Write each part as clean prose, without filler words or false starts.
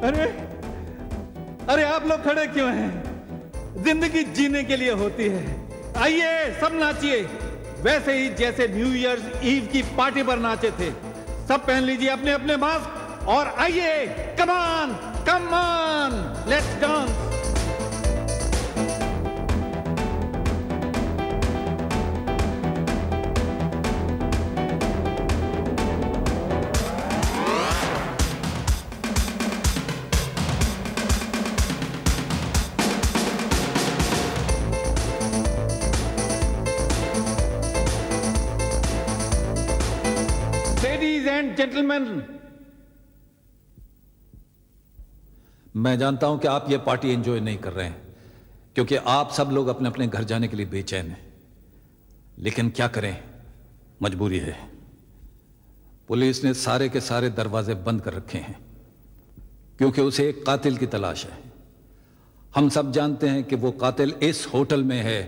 अरे अरे आप लोग खड़े क्यों हैं? जिंदगी जीने के लिए होती है। आइए सब नाचिए, वैसे ही जैसे न्यू ईयर्स ईव की पार्टी पर नाचे थे। सब पहन लीजिए अपने अपने मास्क और आइए, come on, let's dance. Ladies and gentleman, मैं जानता हूं कि आप ये पार्टी एंजॉय नहीं कर रहे हैं क्योंकि आप सब लोग अपने अपने घर जाने के लिए बेचैन हैं। लेकिन क्या करें, मजबूरी है। पुलिस ने सारे के सारे दरवाजे बंद कर रखे हैं क्योंकि उसे एक कातिल की तलाश है। हम सब जानते हैं कि वो कातिल इस होटल में है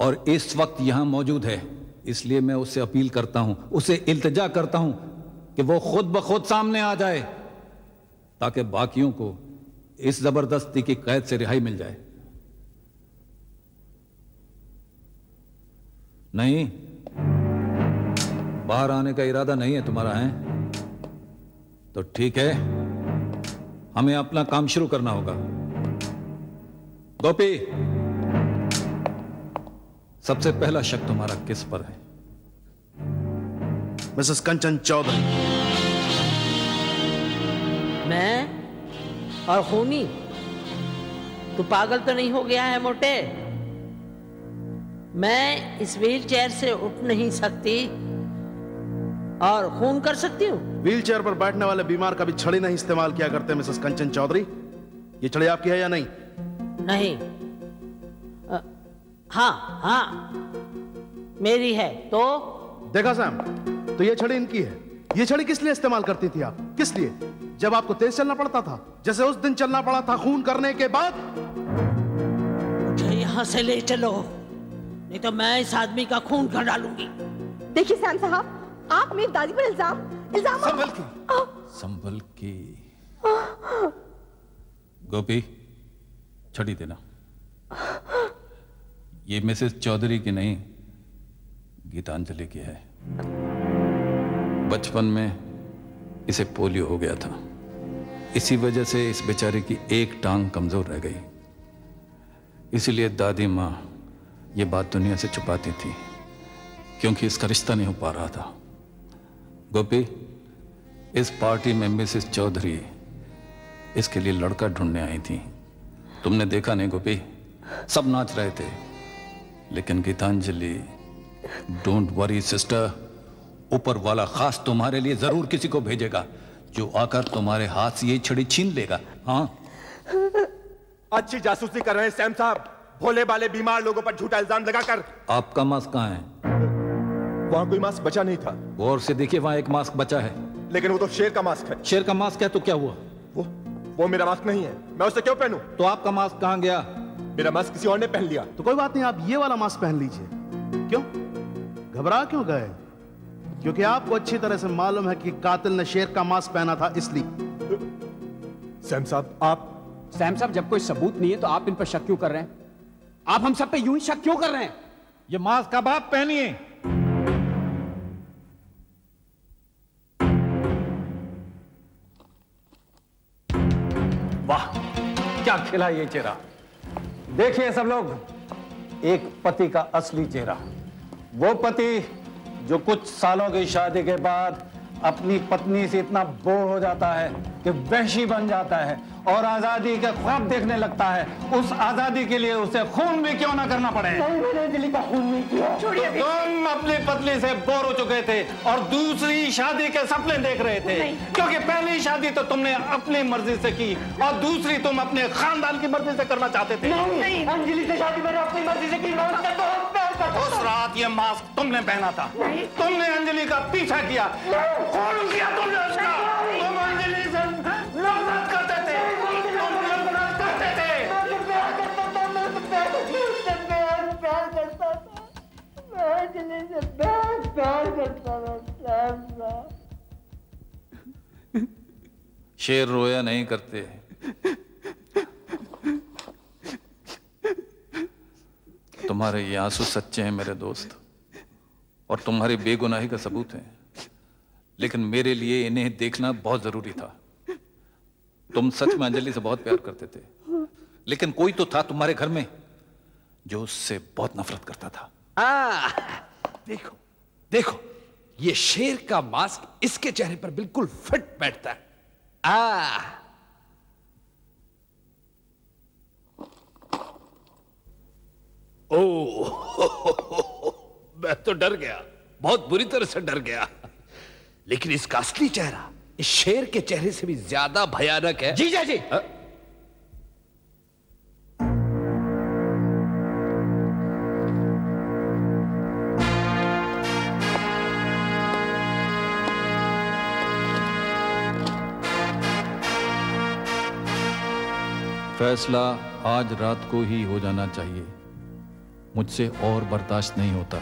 और इस वक्त यहां मौजूद है। इसलिए मैं उससे अपील करता हूं, उससे इल्तिजा करता हूं कि वो खुद ब खुद सामने आ जाए ताकि बाकियों को इस जबरदस्ती की कैद से रिहाई मिल जाए। नहीं, बाहर आने का इरादा नहीं है तुम्हारा, है तो ठीक है, हमें अपना काम शुरू करना होगा। गोपी, सबसे पहला शक तुम्हारा किस पर है? मिसेस कंचन चौधरी। मैं और खूनी? तू पागल तो नहीं हो गया है मोटे? मैं इस व्हील चेयर से उठ नहीं सकती और खून कर सकती हूँ? व्हील चेयर पर बैठने वाले बीमार कभी छड़ी नहीं इस्तेमाल किया करते मिसेस कंचन चौधरी। ये छड़ी आपकी है या नहीं? नहीं। हाँ हाँ मेरी है। तो देखा सैम, तो ये छड़ी इनकी है। ये छड़ी किस लिए इस्तेमाल करती थी आप? किस लिए? जब आपको तेज चलना पड़ता था, जैसे उस दिन चलना पड़ा था खून करने के बाद। मुझे यहां से ले चलो, नहीं तो मैं इस आदमी का खून कर डालूंगी। देखिए सैम साहब, आप मेरी दादी पर इल्जाम संभल की। गोपी, छड़ी देना। ये मिसेस चौधरी की नहीं, गीतांजलि की है। बचपन में इसे पोलियो हो गया था, इसी वजह से इस बेचारे की एक टांग कमजोर रह गई। इसीलिए दादी माँ ये बात दुनिया से छुपाती थी क्योंकि इसका रिश्ता नहीं हो पा रहा था। गोपी, इस पार्टी में मिसेस चौधरी इसके लिए लड़का ढूंढने आई थी। तुमने देखा नहीं गोपी, सब नाच रहे थे, लेकिन गीतांजलि, डोंट वरी सिस्टर, ऊपर वाला खास तुम्हारे लिए जरूर किसी को भेजेगा जो आकर तुम्हारे हाथ से ये छड़ी छीन लेगा। हाँ, अच्छी जासूसी कर रहे हैं सैम साहब, भोले भाले बीमार लोगों पर झूठा इल्जाम लगाकर। आपका मास्क कहाँ है? वहां कोई मास्क बचा नहीं था। गौर से देखिए, वहां एक मास्क बचा है। लेकिन वो तो शेर का मास्क है। शेर का मास्क है तो क्या हुआ? वो मेरा मास्क नहीं है, मैं उसे क्यों पहनूं? तो आपका मास्क कहाँ गया? मेरा मास्क किसी और ने पहन लिया। तो कोई बात नहीं, आप ये वाला मास्क पहन लीजिए। क्यों घबरा क्यों गए? क्योंकि आपको अच्छी तरह से मालूम है कि कातिल ने शेर का मास्क पहना था, इसलिए। सैम साहब, सैम साहब, जब कोई सबूत नहीं है तो आप इन पर शक क्यों कर रहे हैं? आप हम सब पे यूं ही शक क्यों कर रहे हैं? ये मास्क अब आप पहनिए। वाह, क्या खिला ये चेहरा। देखिए सब लोग, एक पति का असली चेहरा। वो पति जो कुछ सालों की शादी के बाद अपनी पत्नी से इतना बोर हो जाता है कि वहशी बन जाता है और आजादी के ख्वाब देखने लगता है। उस आजादी के लिए उसे खून भी क्यों ना करना पड़े। मैंने दिल्ली का खून नहीं किया। तुम अपनी पत्नी से बोर हो चुके थे और दूसरी शादी के सपने देख रहे थे, क्योंकि पहली शादी तो तुमने अपनी मर्जी से की और दूसरी तुम अपने खानदान की मर्जी से करना चाहते थे। नहीं, अंजलि से शादी मैंने अपनी मर्जी से की। उस रात ये मास्क तुमने पहना था, तुमने अंजलि का पीछा किया, खून किया तुमने उसका। तुम अंजलि से नफरत करते थे, तुम नफरत करते थे। शेर रोया नहीं करते, तुम्हारे ये आंसू सच्चे हैं मेरे दोस्त, और तुम्हारी बेगुनाही का सबूत है, लेकिन मेरे लिए इन्हें देखना बहुत जरूरी था। तुम सच में अंजलि से बहुत प्यार करते थे, लेकिन कोई तो था तुम्हारे घर में जो उससे बहुत नफरत करता था। देखो देखो, ये शेर का मास्क इसके चेहरे पर बिल्कुल फिट बैठता है। मैं तो डर गया, बहुत बुरी तरह से डर गया। लेकिन इसका असली चेहरा इस शेर के चेहरे से भी ज्यादा भयानक है। जीजा जी, फैसला आज रात को ही हो जाना चाहिए, मुझसे और बर्दाश्त नहीं होता।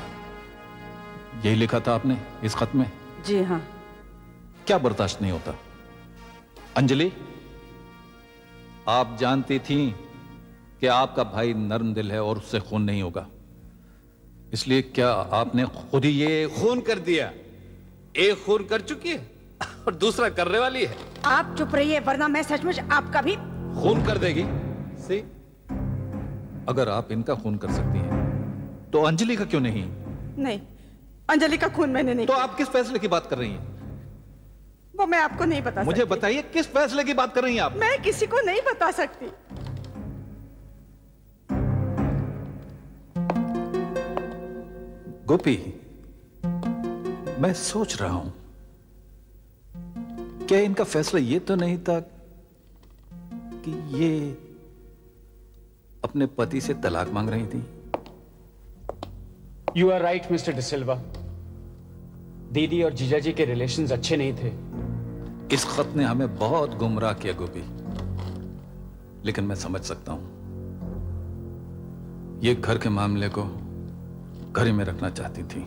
यही लिखा था आपने इस खत में? जी हाँ। क्या बर्दाश्त नहीं होता? अंजलि, आप जानती थी कि आपका भाई नर्म दिल है और उससे खून नहीं होगा, इसलिए क्या आपने खुद ही ये खून कर दिया? एक खून कर चुकी है और दूसरा करने वाली है। आप चुप रहिए, वरना मैं सचमुच आपका भी खून कर देगी। सी, अगर आप इनका खून कर सकती हैं तो अंजलि का क्यों नहीं? नहीं, अंजलि का खून मैंने नहीं तो किया। आप किस फैसले की बात कर रही हैं? वो मैं आपको नहीं बता मुझे सकती। बताइए, किस फैसले की बात कर रही हैं आप? मैं किसी को नहीं बता सकती। गोपी, मैं सोच रहा हूं, क्या इनका फैसला ये तो नहीं था कि ये अपने पति से तलाक मांग रही थी? You are right mister D'Silva. दीदी और जीजा जी के रिलेशंस अच्छे नहीं थे। इस खत ने हमें बहुत गुमराह किया गोपी, लेकिन मैं समझ सकता हूं, ये घर के मामले को घर ही में रखना चाहती थी।